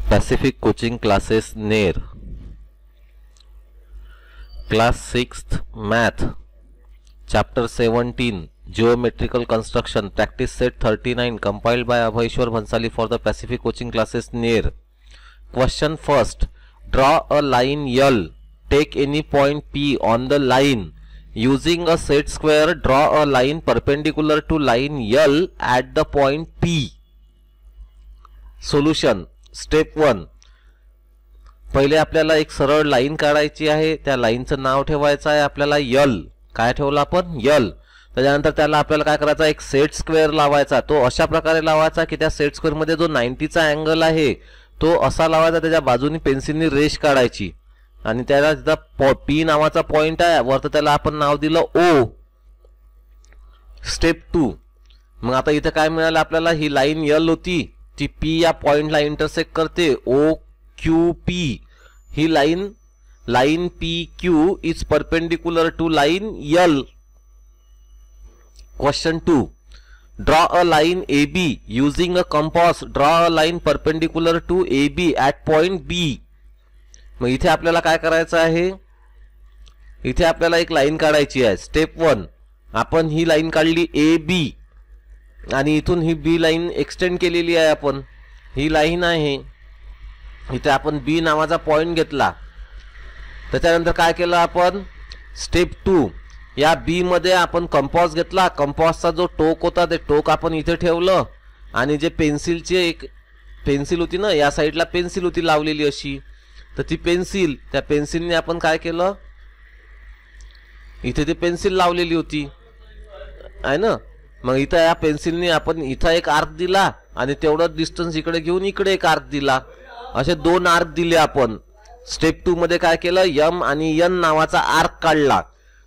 Pacific Coaching Classes near Class 6th Math Chapter 17 Geometrical Construction Practice Set 39 compiled by Abhayeshwar Bhansali for the Pacific Coaching Classes near. Question first. Draw a line L. Take any point P on the line. Using a set square, draw a line perpendicular to line L at the point P. Solution. Step 1. पहिले आपल्याला एक सरळ line काढायची आहे. त्या लाईनचं नाव ठेवायचं आहे आपल्याला L. काय ठेवलं आपण L. त्याच्यानंतर त्याला आपल्याला काय करायचं, एक सेट स्क्वेअर लावायचा. तो अशा प्रकारे लावायचा की त्या सेट स्क्वेअर मध्ये जो 90 चा अँगल आहे तो असा लावायचा. त्याच्या बाजूनी पेन्सिलनी रेष काढायची आणि त्याला तिथं P नावाचा पॉइंट आहे वरती, त्याला आपण नाव दिलं O. स्टेप 2. मग आता इथे काय मिळालं आपल्याला, ही लाईन L होती ती P या पॉइंटला इंटरसेक्ट करते. OQP ही line PQ is perpendicular to line L. Question 2. Draw a line AB using a compass. Draw a line perpendicular to AB at point B. मग इथे आपल्याला काय करायचं आहे, इथे आपल्याला एक लाईन काढायची आहे. स्टेप 1. आपण ही लाईन काढली AB आणि इथून ही B लाईन एक्सटेंड केलेली आहे. आपण ही लाईन आहे, इथे आपण B नावाचा पॉइंट घेतला. त्याच्यानंतर काय केलं आपण, स्टेप 2. या B मध्ये आपण कंपास घेतला. कंपासचा जो टोक होता ते टोक आपण इथे ठेवलं आणि जे पेन्सिलची एक पेन्सिल होती ना, या साईडला पेन्सिल होती लावलेली अशी, तर ती पेन्सिल, त्या पेन्सिलने आपण काय केलं, इथे ती पेन्सिल लावलेली होती आहे ना. मग इथं या पेन्सिलने आपण इथं एक आर्क दिला आणि तेवढं डिस्टन्स इकडे घेऊन इकडे एक आर्क दिला. असे 2 आर्क दिले आपण. स्टेप 2 मध्ये काय केलं, M आणि N नावाचा आर्क काढला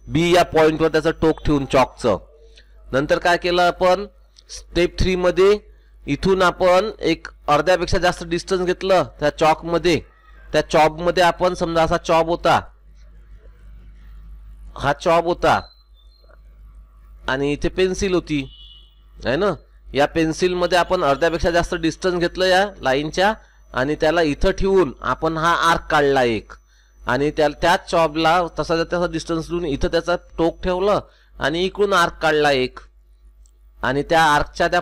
B या पॉइंटवर त्याचं टोक ठेवून चॉकचं. नंतर काय केलं आपण, स्टेप 3 मध्ये इथून आपण एक अर्ध्यापेक्षा जास्त डिस्टन्स घेतलं त्या चॉक मध्ये. त्या चॉप मध्ये आपण समजा असा चॉप होता, हा चॉप होता आणि इथे पेन्सिल होती आहे ना. या पेन्सिल मध्ये आपण अर्ध्यापेक्षा जास्त डिस्टन्स घेतलं या लाईनच्या आणि त्याला इथं ठेवून आपण हा आर्क काढला एक, आणि त्याच चॉबला तसा डिस्टन्स देऊन इथं त्याचा टोक ठेवलं आणि इकडून आर्क काढला एक, आणि त्या आर्कच्या त्या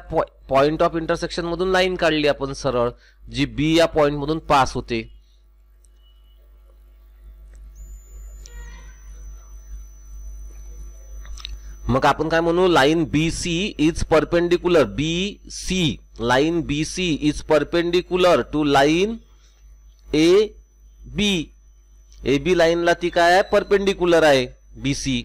पॉइंट ऑफ इंटरसेक्शन मधून लाईन काढली आपण सरळ, जी B या पॉइंट मधून पास होते. मग आपण काय म्हणू, line BC is perpendicular. BC line BC is perpendicular to line AB. AB लाईनला ती काय आहे, परपेंडिक्युलर आहे BC.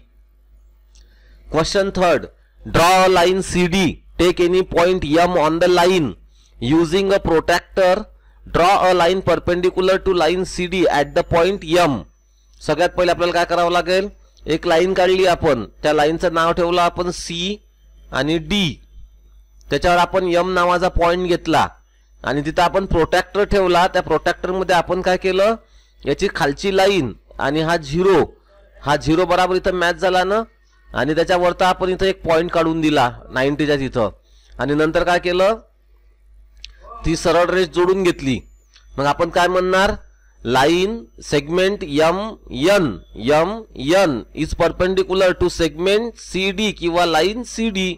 Question 3. Draw a line CD. Take any point M on the line. Using a protractor draw a line perpendicular to line CD at the point M. सगळ्यात पहिले आपल्याला काय करावं लागेल, एक लाईन काढली आपण, त्या लाईनचं नाव ठेवलं आपण C आणि D. त्याच्यावर आपण M नावाचा पॉइंट घेतला आणि तिथं आपण प्रोट्रॅक्टर ठेवला. त्या प्रोट्रॅक्टर मध्ये आपण काय केलं, याची खालची लाईन आणि हा झिरो बरोबर इथं मॅच झाला ना, आणि त्याच्यावरता आपण इथं एक पॉइंट काढून दिला 90च्या तिथं, आणि नंतर काय केलं, ती सरळ रेष जोडून घेतली. मग आपण काय म्हणणार, line segment MN is perpendicular to segment CD किंवा line CD.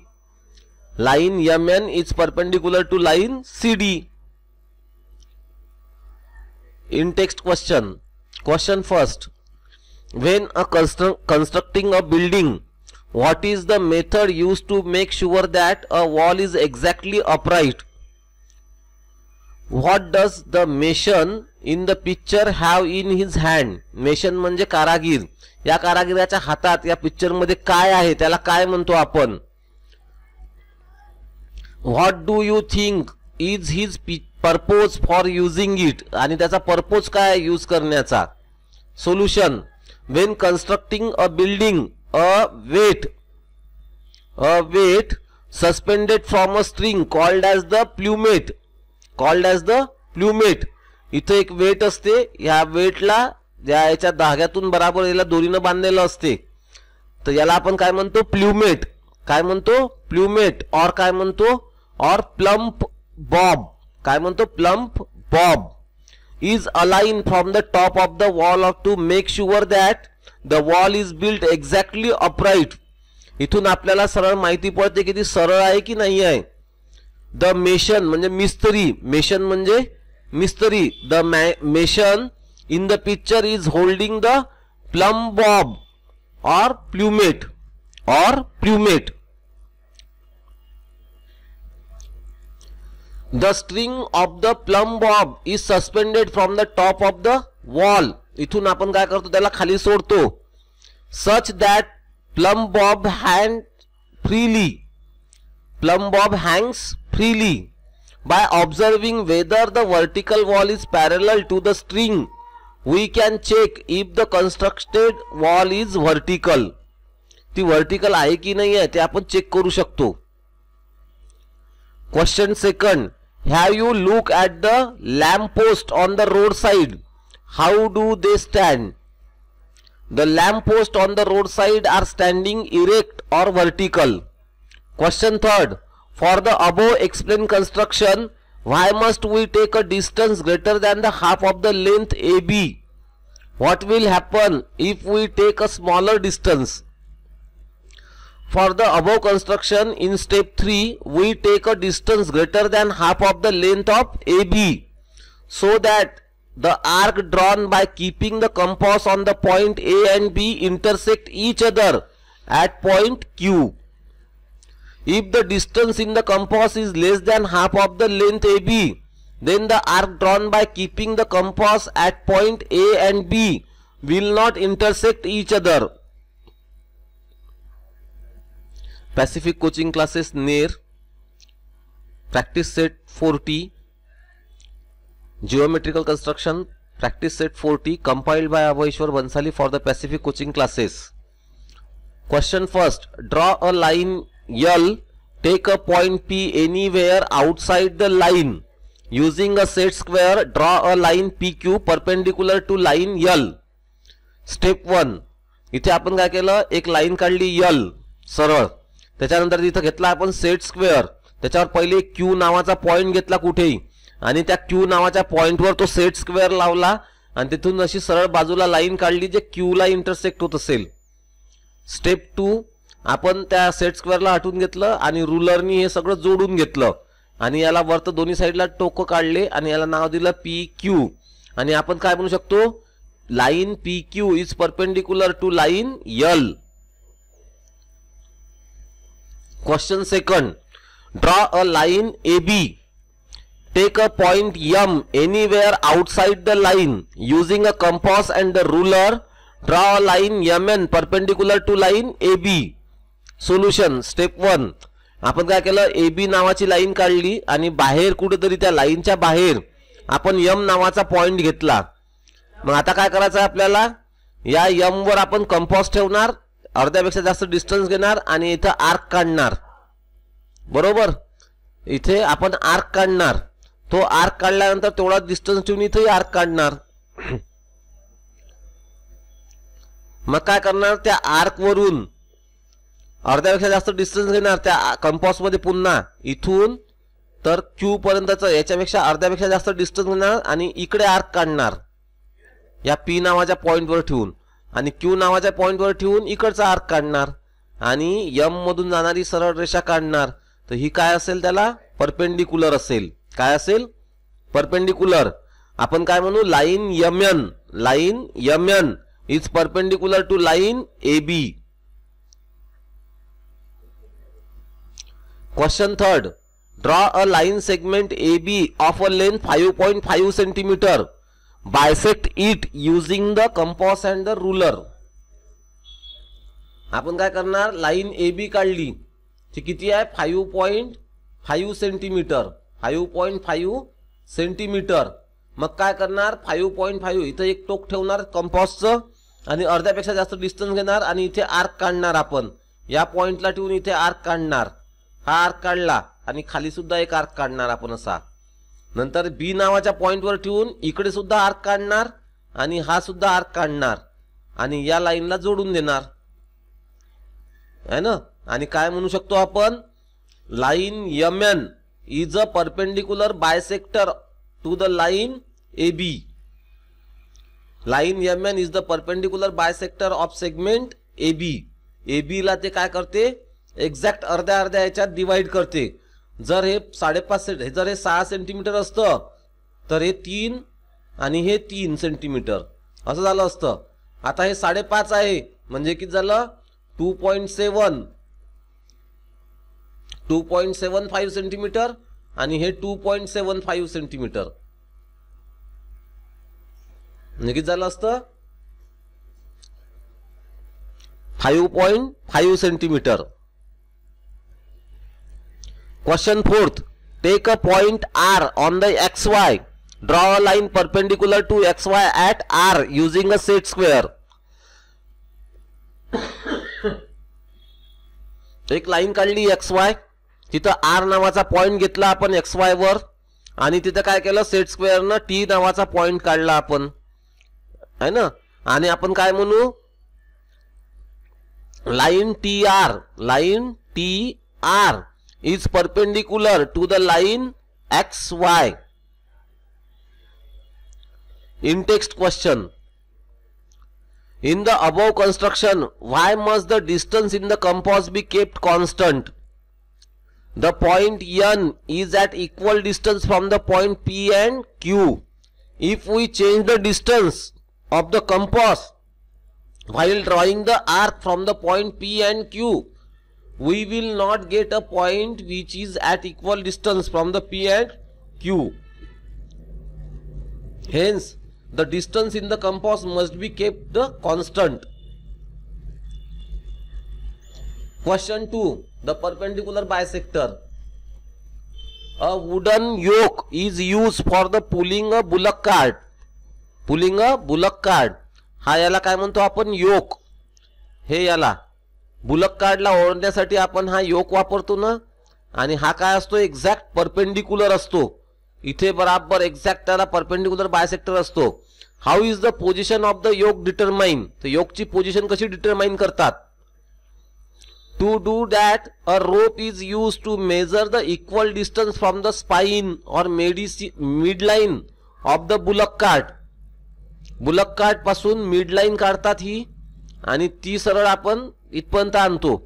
Line MN is perpendicular to line CD. In text question. Question first. When a constructing a building, what is the method used to make sure that a wall is exactly upright? What does the mason in the picture have in his hand? Mason म्हणजे कारागीर. या कारागिराच्या हातात या picture मध्ये काय आहे, त्याला काय म्हणतो आपण? What do you think is his purpose for using it. आणि त्याचा पर्पोज काय यूज करण्याचा. Solution. When constructing a building, a weight suspended from a string called as the plummet. इथं एक वेट असते, या वेटला याच्या धाग्यातून बराबर याला दोरीनं बांधलेलं असते, तर याला आपण काय म्हणतो, प्ल्युमेट. काय म्हणतो, प्ल्युमेट. और काय म्हणतो, और प्लम्प बॉब. काय म्हणतो, plump Bob. is aligned from the top of the wall to make sure that the wall is built exactly upright. इथून आपल्याला सरळ माहिती पडते की ती सरळ आहे की नाही आहे. द मेशन म्हणजे मिस्त्री, मेशन म्हणजे मिस्त्री. The mason in the picture is holding the plumb bob or plumette The string of the plumb bob is suspended from the top of the wall. इथून आपण काय करतो, त्याला खाली सोडतो. Such that plumb bob hangs freely by observing whether the vertical wall is parallel to the string. We can check if the constructed wall is vertical. ती vertical आहे की नाही आहे ते आपण चेक करू शकतो. Question second. Have you look at the lamp post on the roadside? How do they stand? The lamp post on the roadside are standing erect or vertical. Question third. For the above explained construction, why must we take a distance greater than the half of the length AB? What will happen if we take a smaller distance? For the above construction, in step 3, we take a distance greater than half of the length of AB, so that the arc drawn by keeping the compass on the point A and B intersect each other at point Q. If the distance in the compass is less than half of the length AB, then the arc drawn by keeping the compass at point A and B will not intersect each other. Pacific Coaching Classes near Practice Set 40, Geometrical Construction Practice Set 40, compiled by Abhishwar Bansali for the Pacific Coaching Classes. Question first. Draw a line L, take a point P anywhere outside the line. Using a set square, draw a line PQ perpendicular to line L. Step 1. इथे आपण काय केलं, एक line काढली L सरळ. त्याच्यानंतर इथे घेतला आपण सेट स्क्वेअर. त्याच्यावर पहिले Q नावाचा पॉइंट घेतला कुठेही आणि त्या Q नावाच्या पॉइंटवर तो सेट स्क्वेअर लावला आणि तिथून अशी सरळ बाजूला लाईन काढली जे Q ला इंटरसेक्ट होत असेल. स्टेप 2. आपण त्या सेट स्क्वेअरला हटवून घेतलं आणि रुलरनी हे सगळं जोडून घेतलं आणि याला वरत दोन्ही साइडला टोक काढले आणि याला नाव दिलं PQ. आणि आपण काय म्हणू शकतो, line PQ is perpendicular to line L. Question second. Draw a line AB. Take a point M anywhere outside the line. Using a compass and the ruler draw a line MN perpendicular to line AB. Solution. Step 1. आपण काय केलं, AB नावाची line काढली आणि बाहेर कुठेतरी त्या लाईनच्या बाहेर आपण M नावाचा पॉइंट घेतला. मग आता काय करायचं आहे आपल्याला, या M वर आपण कंपास ठेवणार, अर्ध्यापेक्षा जास्त डिस्टन्स घेणार आणि इथं आर्क काढणार. बरोबर, इथे आपण आर्क काढणार. तो आर्क काढल्यानंतर तेवढा डिस्टन्स ठेवून इथे आर्क काढणार. मग काय करणार, त्या आर्क वरून अर्ध्यापेक्षा जास्त डिस्टन्स घेणार त्या कंपास मध्ये, पुन्हा इथून तर Q पर्यंतचं याच्यापेक्षा अर्ध्यापेक्षा जास्त डिस्टन्स घेणार आणि इकडे आर्क काढणार या P नावाच्या पॉइंटवर ठेवून आणि Q नावाच्या पॉइंटवर ठेवून इकडचा आर्क काढणार आणि M मधून जाणारी सरळ रेषा काढणार. तर ही काय असेल, त्याला परपेंडिक्युलर असेल. काय असेल, परपेंडिक्युलर. आपण काय म्हणू, line MN. Line MN is perpendicular to line AB. Question third. Draw a line segment AB of a length 5.5 centimeter. Bisect it using the compass and the ruler. आपण काय करणार, लाईन AB काढली, ती किती आहे, 5.5 सेंटीमीटर. 5.5 सेंटीमीटर. मग काय करणार, 5.5 इथं एक टोक ठेवणार कंपासचं आणि अर्ध्यापेक्षा जास्त डिस्टन्स घेणार आणि इथे आर्क काढणार. आपण या पॉइंटला ठेवून इथे आर्क काढणार. हा आर्क काढला आणि खाली सुद्धा एक आर्क काढणार आपण असा. नंतर B नावाच्या पॉइंटवर ठेवून इकडे सुद्धा आर्क काढणार आणि हा सुद्धा आर्क काढणार आणि या लाईनला जोडून देणार आहे ना. आणि काय म्हणू शकतो आपण, line MN is a perpendicular bisector to the line AB. Line MN is the perpendicular bisector of segment AB. AB ला ते काय करते, एक्झॅक्ट अर्ध्या अर्ध्या याच्यात डिवाइड करते. जर हे 5.5 जर हे 6 सेंटीमीटर असतं तर हे 3 आणि हे 3 सेंटीमीटर असं झालं असतं. आता हे 5.5 आहे म्हणजे किती झालं 2.75 सेंटीमीटर आणि हे 2.75 सेंटीमीटर म्हणजे किती झालं असतं 5.5 centimetre. Question 4th. Take a point R on the XY. Draw a line perpendicular to XY at R using a set square. एक लाईन काढली XY, तिथं R नावाचा पॉइंट घेतला आपण XY वर आणि तिथं काय केलं सेट स्क्वेअरनं T नावाचा पॉइंट काढला आपण है ना. आणि आपण काय म्हणू line TR is perpendicular to the line XY. In text question. In the above construction, why must the distance in the compass be kept constant? The point N is at equal distance from the point P and Q. If we change the distance of the compass while drawing the arc from the point P and Q, we will not get a point which is at equal distance from the P and Q. Hence, the distance in the compass must be kept constant. Question 2. The perpendicular bisector. A wooden yoke is used for the pulling a bullock cart. Pulling a bullock cart. हा याला काय म्हणतो आपण yoke. हे याला bullock कार्डला ओढण्यासाठी आपण हा योक वापरतो ना. आणि हा काय असतो एक्झॅक्ट परपेंडिक्युलर असतो. इथे बराबर एक्झॅक्ट त्याला परपेंडिक्युलर बायसेक्टर असतो. How is the position of the yoke determine. तर योकची पोझिशन कशी डिटरमाइन करतात. To do that a rope is use to measure the equal distance from the spine और mid line of the bullock cart. Bullock cart पासून mid line काढतात ही आणि ती सरळ आपण इथपर्यंत आणतो.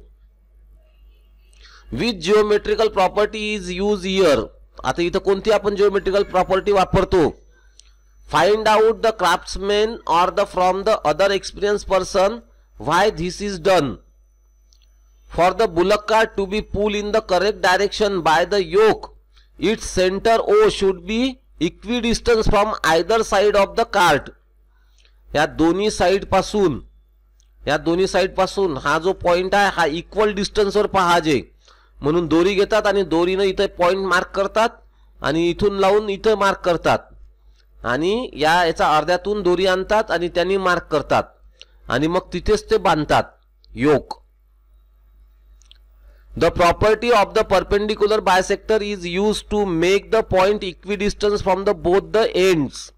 With geometrical property is use here. आता इथं कोणती आपण जिओमेट्रिकल प्रॉपर्टी वापरतो. Find out the craftsman or the from the other experience person why this is done. For the bullock cart to be pull in the correct direction by the yoke, its centre O should be equidistance from either side of the cart. या दोन्ही side पासून हा जो point आहे हा equal distance वर पाहाजे. म्हणून दोरी घेतात आणि दोरीने इथे पॉइंट मार्क करतात आणि इथून लावून इथे मार्क करतात आणि याचा अर्ध्यातून दोरी आणतात आणि त्यांनी मार्क करतात आणि मग तिथेच ते बांधतात yoke. The property of the perpendicular bisector is used to make the point equidistance from the both the ends.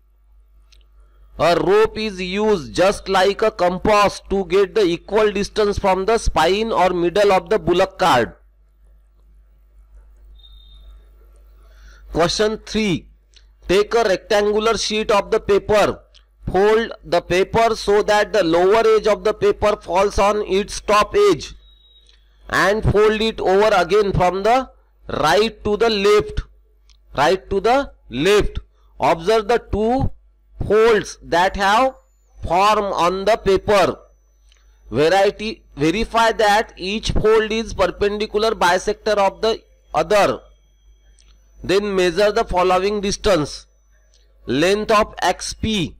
A rope is used just like a compass to get the equal distance from the spine or middle of the bullock cart. Question 3. Take a rectangular sheet of the paper. Fold the paper so that the lower edge of the paper falls on its top edge and fold it over again from the right to the left. Observe the two folds that have formed on the paper. Verify that each fold is perpendicular bisector of the other. Then measure the following distance. Length of XP.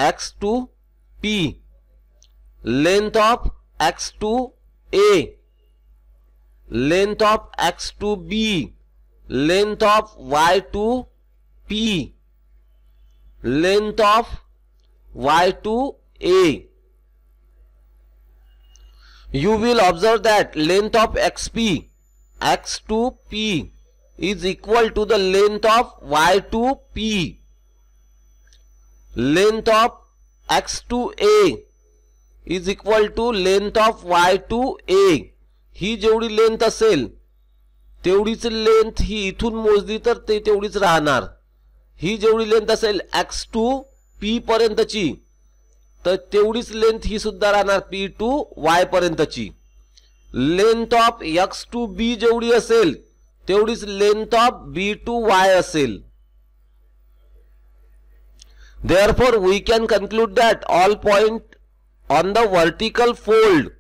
X to P. Length of X to A. Length of X to B. Length of Y to P. Length of Y to A. You will observe that length of XP X to P is equal to the length of Y to P. Length of X to A is equal to length of Y to A. ही जेवढी length असेल तेवढीच length ही इथून मोजली तर ते तेवढीच राहणार. ही जेवढी लेंथ असेल x टू p पर्यंतची, तर तेवढीच लेंथ ही सुद्धा राहणार p टू y पर्यंतची. Length of x to b जेवढी असेल तेवढीच length of b to y असेल. Therefore, we can conclude that all points on the vertical fold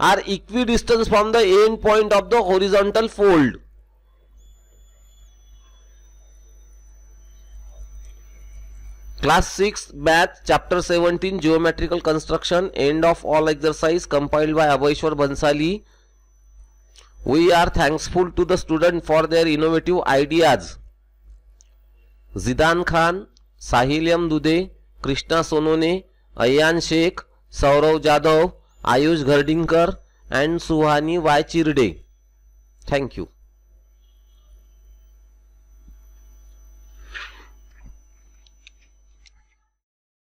are equidistant from the end point of the horizontal fold. Class 6 Math Chapter 17 Geometrical Construction, end of all exercise, compiled by Abhishwar Bhansali. We are thankful to the student for their innovative ideas. Zidan Khan, Sahil Dude, Krishna Sonone, Ayan Sheikh, Saurav Jadhav, Ayush Gardinkar and Suhani Y Chirde. Thank you.